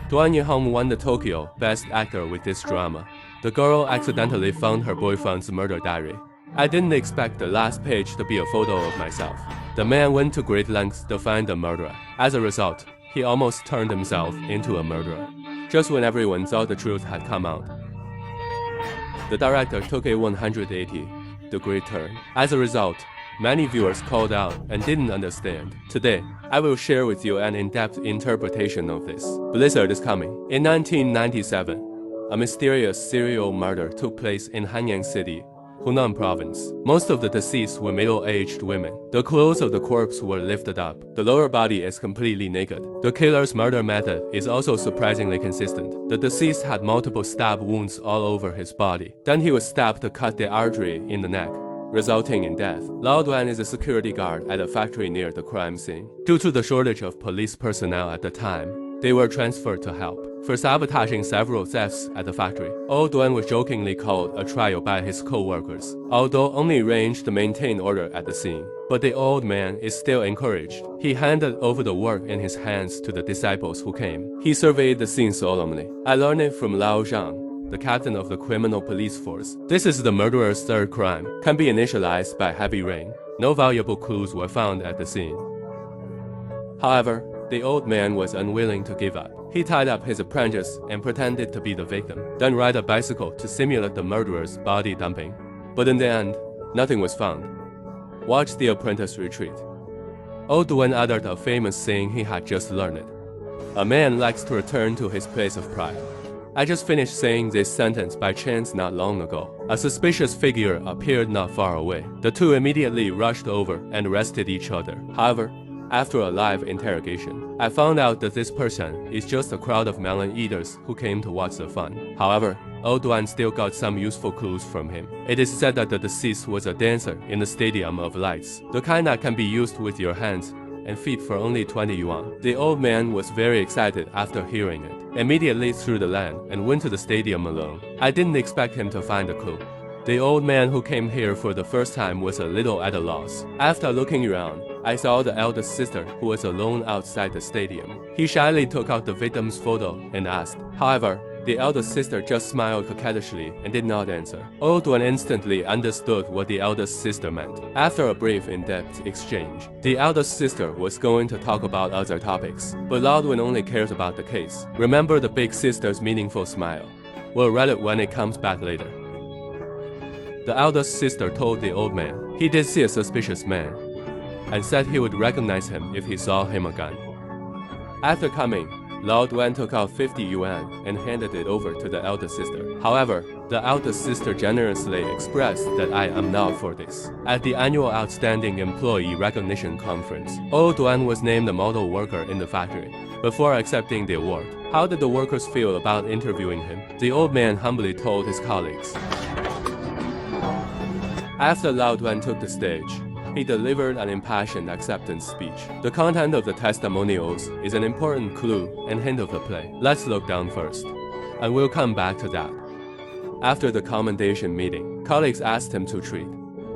Duan Yihong won the Tokyo Best Actor with this drama. The girl accidentally found her boyfriend's murder diary. I didn't expect the last page to be a photo of myself. The man went to great lengths to find the murderer. As a result, he almost turned himself into a murderer. Just when everyone thought the truth had come out, the director took a 180-degree turn. As a result, many viewers called out and didn't understand. Today, I will share with you an in-depth interpretation of this. Blizzard is coming. In 1997, a mysterious serial murder took place in Hanyang City, Hunan Province. Most of the deceased were middle-aged women. The clothes of the corpse were lifted up. The lower body is completely naked. The killer's murder method is also surprisingly consistent. The deceased had multiple stab wounds all over his body. Then he was stabbed to cut the artery in the neck, resulting in death. Lao Duan is a security guard at a factory near the crime scene. Due to the shortage of police personnel at the time, they were transferred to help. For sabotaging several thefts at the factory, old Duan was jokingly called a trial by his co-workers, although only arranged to maintain order at the scene. But the old man is still encouraged. He handed over the work in his hands to the disciples who came. He surveyed the scene solemnly. I learned it from Lao Zhang, the captain of the criminal police force. This is the murderer's third crime. Can be initialized by heavy rain. No valuable clues were found at the scene. However, the old man was unwilling to give up. He tied up his apprentice and pretended to be the victim, then ride a bicycle to simulate the murderer's body dumping. But in the end, nothing was found. Watch the apprentice retreat. Old Duan uttered a famous saying he had just learned. A man likes to return to his place of pride. I just finished saying this sentence by chance not long ago. A suspicious figure appeared not far away. The two immediately rushed over and arrested each other. However, after a live interrogation, I found out that this person is just a crowd of melon eaters who came to watch the fun. However, old Duan still got some useful clues from him. It is said that the deceased was a dancer in the Stadium of Lights, the kind that can be used with your hands and feet for only 20 yuan. The old man was very excited after hearing it, immediately threw the land and went to the stadium alone. I didn't expect him to find a clue. The old man who came here for the first time was a little at a loss. After looking around, I saw the eldest sister who was alone outside the stadium. He shyly took out the victim's photo and asked. However, the eldest sister just smiled coquettishly and did not answer. Old Duan instantly understood what the eldest sister meant. After a brief in-depth exchange, the eldest sister was going to talk about other topics, but Lao Duan only cares about the case. Remember the big sister's meaningful smile. We'll read it when it comes back later. The eldest sister told the old man he did see a suspicious man, and said he would recognize him if he saw him again. After coming, Lao Duan took out 50 yuan and handed it over to the eldest sister. However, the eldest sister generously expressed that I am not for this. At the annual Outstanding Employee Recognition Conference, old Duan was named a model worker in the factory. Before accepting the award, how did the workers feel about interviewing him? The old man humbly told his colleagues. After Lao Duan took the stage, he delivered an impassioned acceptance speech. The content of the testimonials is an important clue and hint of the play. Let's look down first, and we'll come back to that. After the commendation meeting, colleagues asked him to treat.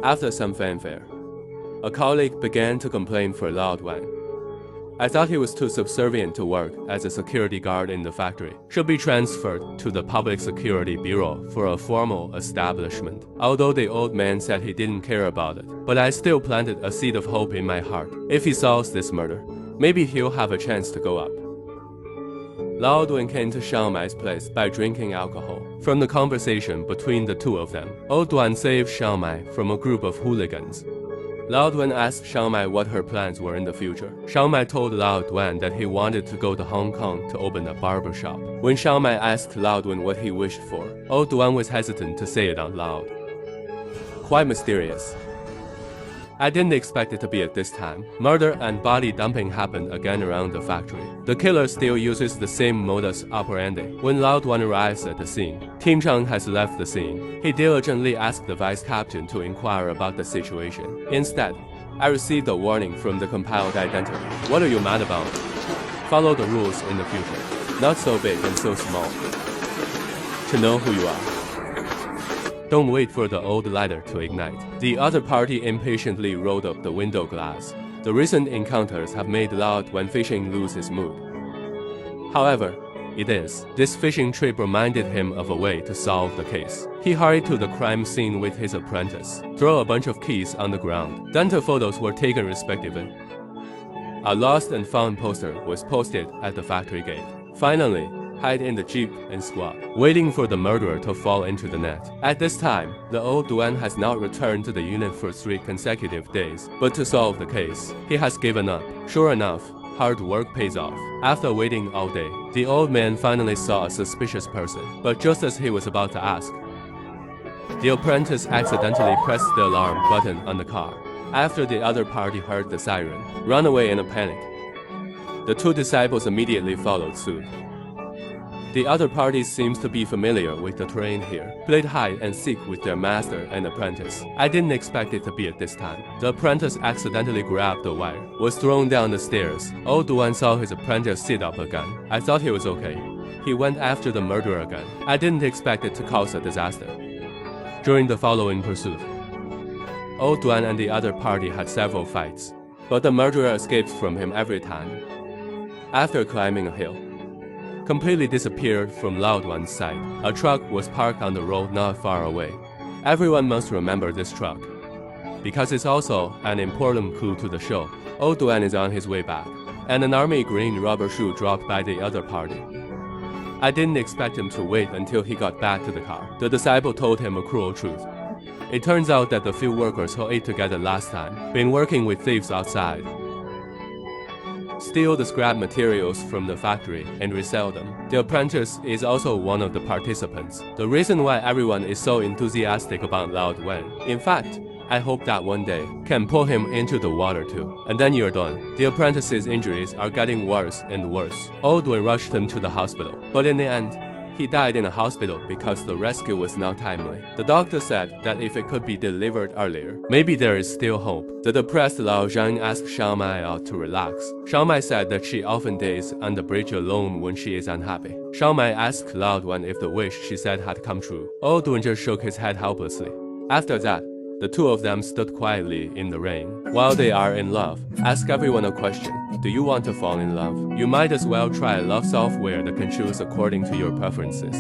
After some fanfare, a colleague began to complain for Lao Duan. I thought he was too subservient to work as a security guard in the factory. Should be transferred to the Public Security Bureau for a formal establishment. Although the old man said he didn't care about it, but I still planted a seed of hope in my heart. If he solves this murder, maybe he'll have a chance to go up. Lao Duan came to Xiang Mai's place by drinking alcohol. From the conversation between the two of them, old Duan saved Xiang Mai from a group of hooligans. Lao Duan asked Xiang Mai what her plans were in the future. Xiang Mai told Lao Duan that he wanted to go to Hong Kong to open a barber shop. When Xiang Mai asked Lao Duan what he wished for, old Duan was hesitant to say it out loud. Quite mysterious. I didn't expect it to be at this time. Murder and body dumping happened again around the factory. The killer still uses the same modus operandi. When Lao Duan arrives at the scene, Tim Chang has left the scene. He diligently asked the vice captain to inquire about the situation. Instead, I received a warning from the compiled identity. What are you mad about? Follow the rules in the future. Not so big and so small. To know who you are. Don't wait for the old lighter to ignite. The other party impatiently rolled up the window glass. The recent encounters have made Lao Duan Fishing lose his mood. However, it is. This fishing trip reminded him of a way to solve the case. He hurried to the crime scene with his apprentice, threw a bunch of keys on the ground. Then 2 photos were taken respectively. A lost and found poster was posted at the factory gate. Finally, hide in the jeep and squat, waiting for the murderer to fall into the net. At this time, the old Duan has not returned to the unit for 3 consecutive days, but to solve the case, he has given up. Sure enough, hard work pays off. After waiting all day, the old man finally saw a suspicious person, but just as he was about to ask, the apprentice accidentally pressed the alarm button on the car. After the other party heard the siren, ran away in a panic. The 2 disciples immediately followed suit. The other party seems to be familiar with the terrain here, played hide and seek with their master and apprentice. I didn't expect it to be at this time. The apprentice accidentally grabbed the wire, was thrown down the stairs. Old Duan saw his apprentice sit up a gun. I thought he was okay. He went after the murderer again. I didn't expect it to cause a disaster. During the following pursuit, Old Duan and the other party had several fights, but the murderer escaped from him every time. After climbing a hill, completely disappeared from Lao Duan's sight. A truck was parked on the road not far away. Everyone must remember this truck, because it's also an important clue to the show. Old Duan is on his way back, and an army green rubber shoe dropped by the other party. I didn't expect him to wait until he got back to the car. The disciple told him a cruel truth. It turns out that the few workers who ate together last time been working with thieves outside. Steal the scrap materials from the factory and resell them. The apprentice is also one of the participants. The reason why everyone is so enthusiastic about Lao Duan. In fact, I hope that one day can pull him into the water too. And then you're done. The apprentice's injuries are getting worse and worse. Old Duan rushed him to the hospital, but in the end, he died in a hospital because the rescue was not timely. The doctor said that if it could be delivered earlier, maybe there is still hope. The depressed Lao Zhang asked Xiao Mai out to relax. Xiao Mai said that she often days on the bridge alone when she is unhappy. Xiao Mai asked Lao Duan if the wish she said had come true. Old Duan just shook his head helplessly. After that, the 2 of them stood quietly in the rain. While they are in love, ask everyone a question. Do you want to fall in love? You might as well try love software that can choose according to your preferences.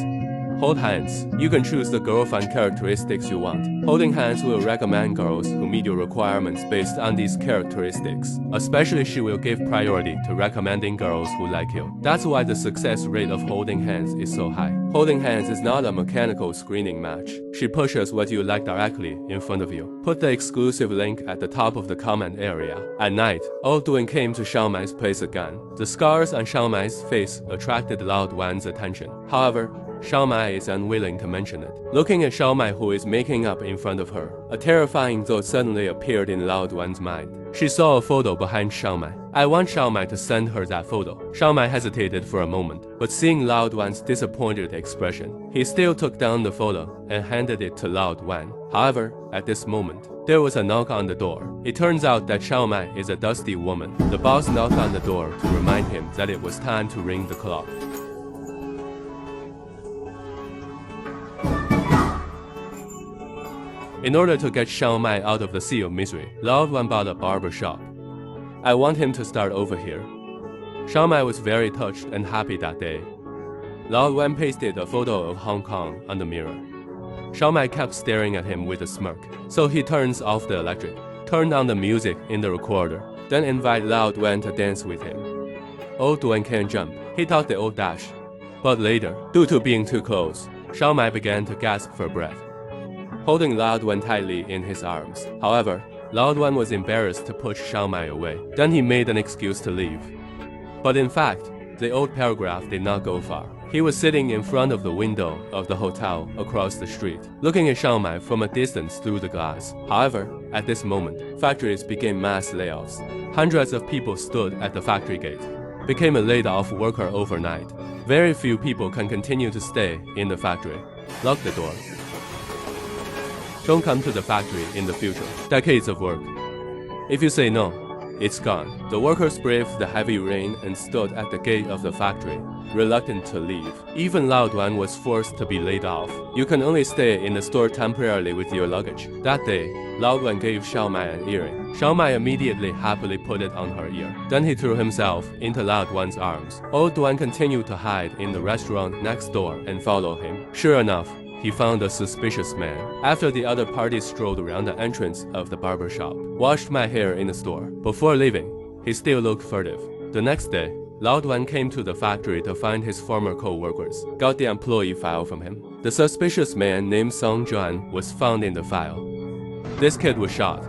Hold hands. You can choose the girlfriend characteristics you want. Holding hands will recommend girls who meet your requirements based on these characteristics. Especially she will give priority to recommending girls who like you. That's why the success rate of holding hands is so high. Holding hands is not a mechanical screening match. She pushes what you like directly in front of you. Put the exclusive link at the top of the comment area. At night, Old Duan came to Xiao Mai's place again. The scars on Xiao Mai's face attracted Lao Duan's attention. However, Xiao Mai is unwilling to mention it. Looking at Xiao Mai, who is making up in front of her, a terrifying thought suddenly appeared in Lao Duan's mind. She saw a photo behind Xiao Mai. I want Xiao Mai to send her that photo. Xiao Mai hesitated for a moment, but seeing Lao Duan's disappointed expression, he still took down the photo and handed it to Lao Duan. However, at this moment, there was a knock on the door. It turns out that Xiao Mai is a dusty woman. The boss knocked on the door to remind him that it was time to ring the clock. In order to get Xiao Mai out of the sea of misery, Lao Duan bought a barber shop. I want him to start over here. Xiao Mai was very touched and happy that day. Lao Duan pasted a photo of Hong Kong on the mirror. Xiao Mai kept staring at him with a smirk, so he turns off the electric, turned on the music in the recorder, then invited Lao Duan to dance with him. Old Duan can't jump. He thought they would dash. But later, due to being too close, Xiao Mai began to gasp for breath, holding Lao Duan tightly in his arms. However, Lao Duan was embarrassed to push Xiao Mai away. Then he made an excuse to leave. But in fact, the old paragraph did not go far. He was sitting in front of the window of the hotel across the street, looking at Xiao Mai from a distance through the glass. However, at this moment, factories began mass layoffs. Hundreds of people stood at the factory gate, became a laid-off worker overnight. Very few people can continue to stay in the factory. Lock the door. Don't come to the factory in the future. Decades of work. If you say no, it's gone. The workers braved the heavy rain and stood at the gate of the factory, reluctant to leave. Even Lao Duan was forced to be laid off. You can only stay in the store temporarily with your luggage. That day, Lao Duan gave Xiao Mai an earring. Xiao Mai immediately happily put it on her ear. Then he threw himself into Lao Duan's arms. Old Duan continued to hide in the restaurant next door and follow him. Sure enough, he found a suspicious man. After the other party strolled around the entrance of the barber shop, washed my hair in the store. Before leaving, he still looked furtive. The next day, Lao Duan came to the factory to find his former co-workers, got the employee file from him. The suspicious man named Zheng Chuyi was found in the file. This kid was shot.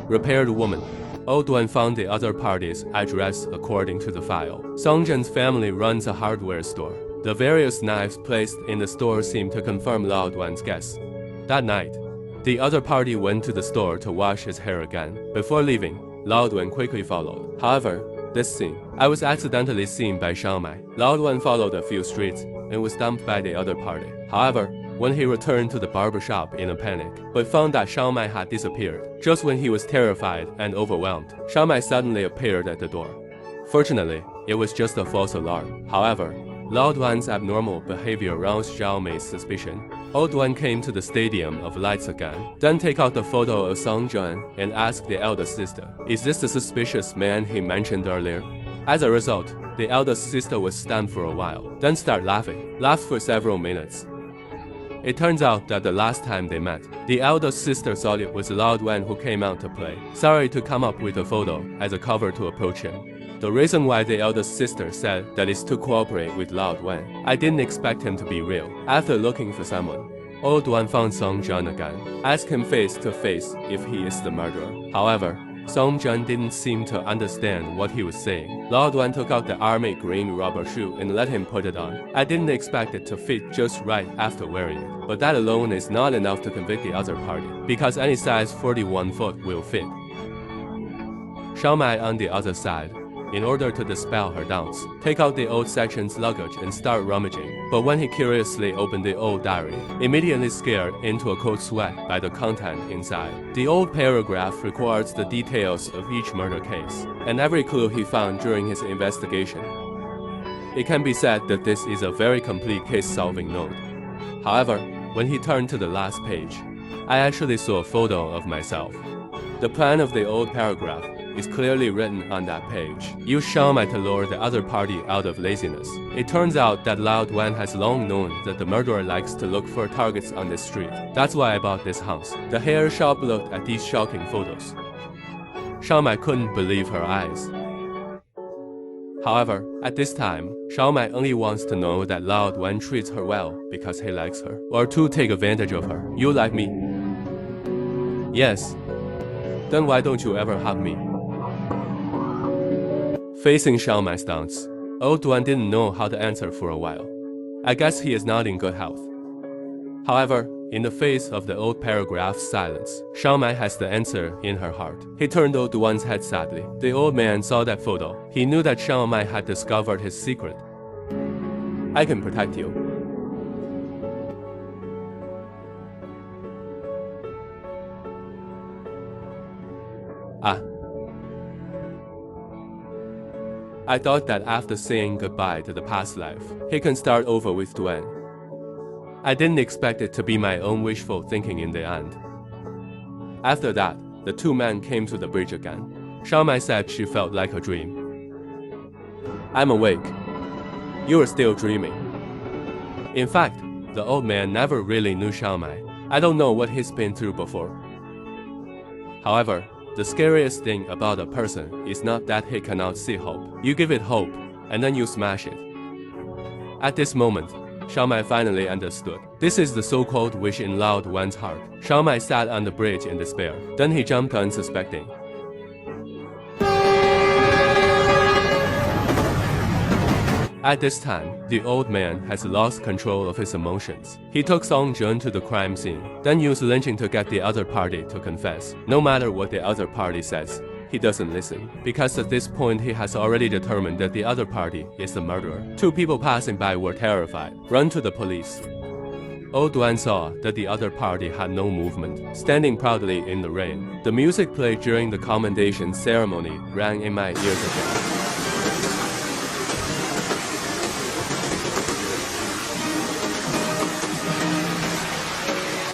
Repaired woman. Old Duan found the other party's address according to the file. Zheng Chuyi's family runs a hardware store. The various knives placed in the store seemed to confirm Lao Duan's guess. That night, the other party went to the store to wash his hair again. Before leaving, Lao Duan quickly followed. However, this scene, I was accidentally seen by Xiao Mai. Lao Duan followed a few streets and was dumped by the other party. However, when he returned to the barber shop in a panic, but found that Xiao Mai had disappeared. Just when he was terrified and overwhelmed, Xiao Mai suddenly appeared at the door. Fortunately, it was just a false alarm. However, Lao Duan's abnormal behavior roused Xiao Mei's suspicion. Old Duan came to the Stadium of Lights again, then take out the photo of Zheng Chuyi and ask the eldest sister, "Is this the suspicious man he mentioned earlier?" As a result, the eldest sister was stunned for a while, then started laughing, laughed for several minutes. It turns out that the last time they met, the eldest sister thought it was Lao Duan who came out to play, sorry to come up with a photo as a cover to approach him. The reason why the eldest sister said that is to cooperate with Lao Duan. I didn't expect him to be real. After looking for someone, Old Duan found Zheng Chuyi again, asked him face to face if he is the murderer. However, Zheng Chuyi didn't seem to understand what he was saying. Lao Duan took out the army green rubber shoe and let him put it on. I didn't expect it to fit just right after wearing it, but that alone is not enough to convict the other party, because any size 41 foot will fit. Xiao Mai on the other side, in order to dispel her doubts, take out the old section's luggage and start rummaging. But when he curiously opened the old diary, immediately scared into a cold sweat by the content inside. The old paragraph records the details of each murder case, and every clue he found during his investigation. It can be said that this is a very complete case-solving note. However, when he turned to the last page, I actually saw a photo of myself. The plan of the old paragraph is clearly written on that page. Use Xiao Mai to lure the other party out of laziness. It turns out that Lao Duan has long known that the murderer likes to look for targets on the street. That's why I bought this house. The hair shop looked at these shocking photos. Xiao Mai couldn't believe her eyes. However, at this time, Xiao Mai only wants to know that Lao Duan treats her well because he likes her, or to take advantage of her. You like me? Yes. Then why don't you ever hug me? Facing Xiao Mai's doubts, Old Duan didn't know how to answer for a while. I guess he is not in good health. However, in the face of the old paragraph's silence, Xiao Mai has the answer in her heart. He turned Old Duan's head sadly. The old man saw that photo. He knew that Xiao Mai had discovered his secret. I can protect you. I thought that after saying goodbye to the past life, he can start over with Duan. I didn't expect it to be my own wishful thinking in the end. After that, the two men came to the bridge again. Xiao Mai said she felt like a dream. I'm awake. You are still dreaming. In fact, the old man never really knew Xiao Mai. I don't know what he's been through before. However, the scariest thing about a person is not that he cannot see hope. You give it hope, and then you smash it. At this moment, Xiao Mai finally understood. This is the so-called wish in Lao Duan's heart. Xiao Mai sat on the bridge in despair. Then he jumped unsuspecting. At this time, the old man has lost control of his emotions. He took Zheng Chuyi to the crime scene, then used lynching to get the other party to confess. No matter what the other party says, he doesn't listen, because at this point he has already determined that the other party is the murderer. Two people passing by were terrified, run to the police. Old Duan saw that the other party had no movement, standing proudly in the rain. The music played during the commendation ceremony rang in my ears again.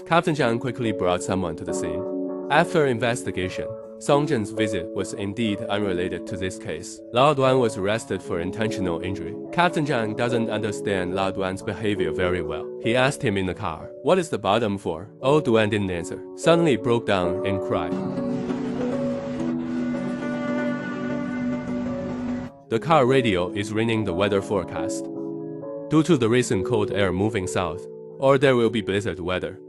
Captain Zhang quickly brought someone to the scene. After investigation, Song Zhen's visit was indeed unrelated to this case. Lao Duan was arrested for intentional injury. Captain Zhang doesn't understand Lao Duan's behavior very well. He asked him in the car, "What is the bottom for?" Old Duan didn't answer. Suddenly broke down and cried. The car radio is reading the weather forecast. Due to the recent cold air moving south, or there will be blizzard weather.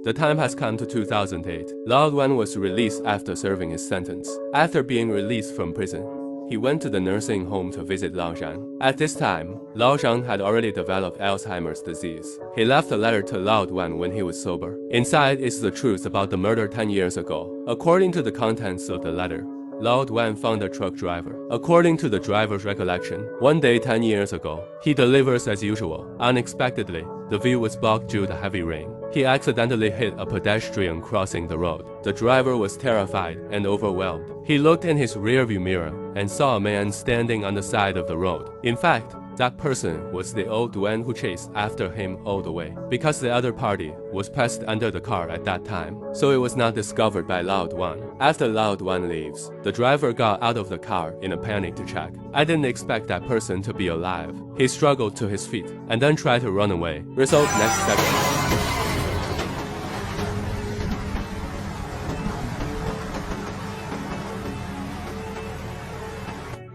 The time has come to 2008. Lao Duan was released after serving his sentence. After being released from prison, he went to the nursing home to visit Lao Zhang. At this time, Lao Zhang had already developed Alzheimer's disease. He left a letter to Lao Duan when he was sober. Inside is the truth about the murder 10 years ago. According to the contents of the letter, Lao Duan found a truck driver. According to the driver's recollection, one day 10 years ago, he delivers as usual. Unexpectedly, the view was blocked due to heavy rain. He accidentally hit a pedestrian crossing the road. The driver was terrified and overwhelmed. He looked in his rearview mirror and saw a man standing on the side of the road. In fact, that person was the old Duan who chased after him all the way. Because the other party was pressed under the car at that time, so it was not discovered by Lao Duan. After Lao Duan leaves, the driver got out of the car in a panic to check. I didn't expect that person to be alive. He struggled to his feet and then tried to run away. Result next section.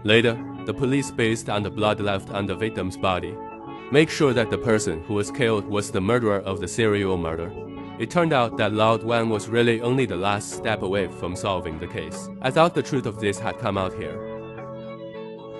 Later, the police, based on the blood left on the victim's body, make sure that the person who was killed was the murderer of the serial murder. It turned out that Lao Duan was really only the last step away from solving the case. I thought the truth of this had come out here.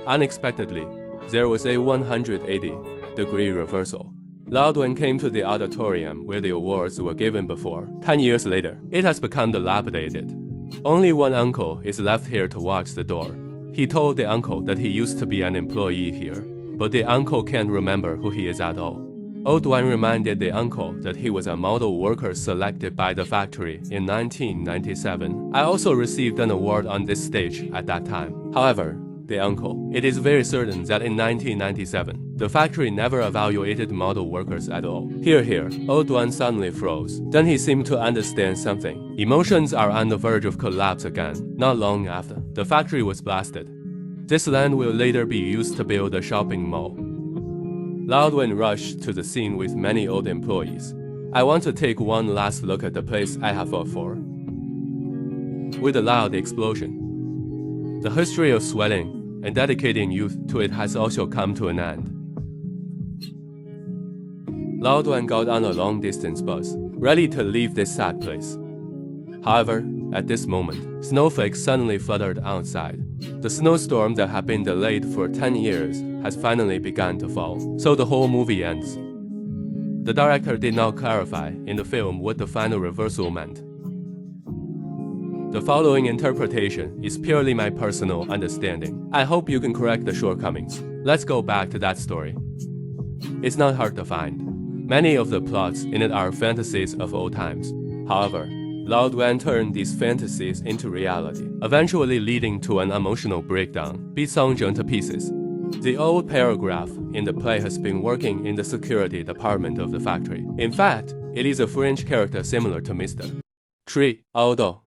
Unexpectedly, there was a 180-degree reversal. Lao Duan came to the auditorium where the awards were given before. 10 years later, it has become dilapidated. Only one uncle is left here to watch the door. He told the uncle that he used to be an employee here, but the uncle can't remember who he is at all. Old Duan reminded the uncle that he was a model worker selected by the factory in 1997. I also received an award on this stage at that time. However, the uncle, it is very certain that in 1997, the factory never evaluated model workers at all. Here, Old Duan suddenly froze. Then he seemed to understand something. Emotions are on the verge of collapse again. Not long after, the factory was blasted. This land will later be used to build a shopping mall. Lao Duan rushed to the scene with many old employees. I want to take one last look at the place I have fought for. With a loud explosion, the history of sweating and dedicating youth to it has also come to an end. Lao Duan got on a long-distance bus, ready to leave this sad place. However, at this moment, snowflakes suddenly fluttered outside. The snowstorm that had been delayed for 10 years has finally begun to fall, so the whole movie ends. The director did not clarify in the film what the final reversal meant. The following interpretation is purely my personal understanding. I hope you can correct the shortcomings. Let's go back to that story. It's not hard to find. Many of the plots in it are fantasies of old times. However, Lao Duan turned these fantasies into reality, eventually leading to an emotional breakdown, beat Song Zheng to pieces. The old paragraph in the play has been working in the security department of the factory. In fact, it is a French character similar to Mr. Tree, although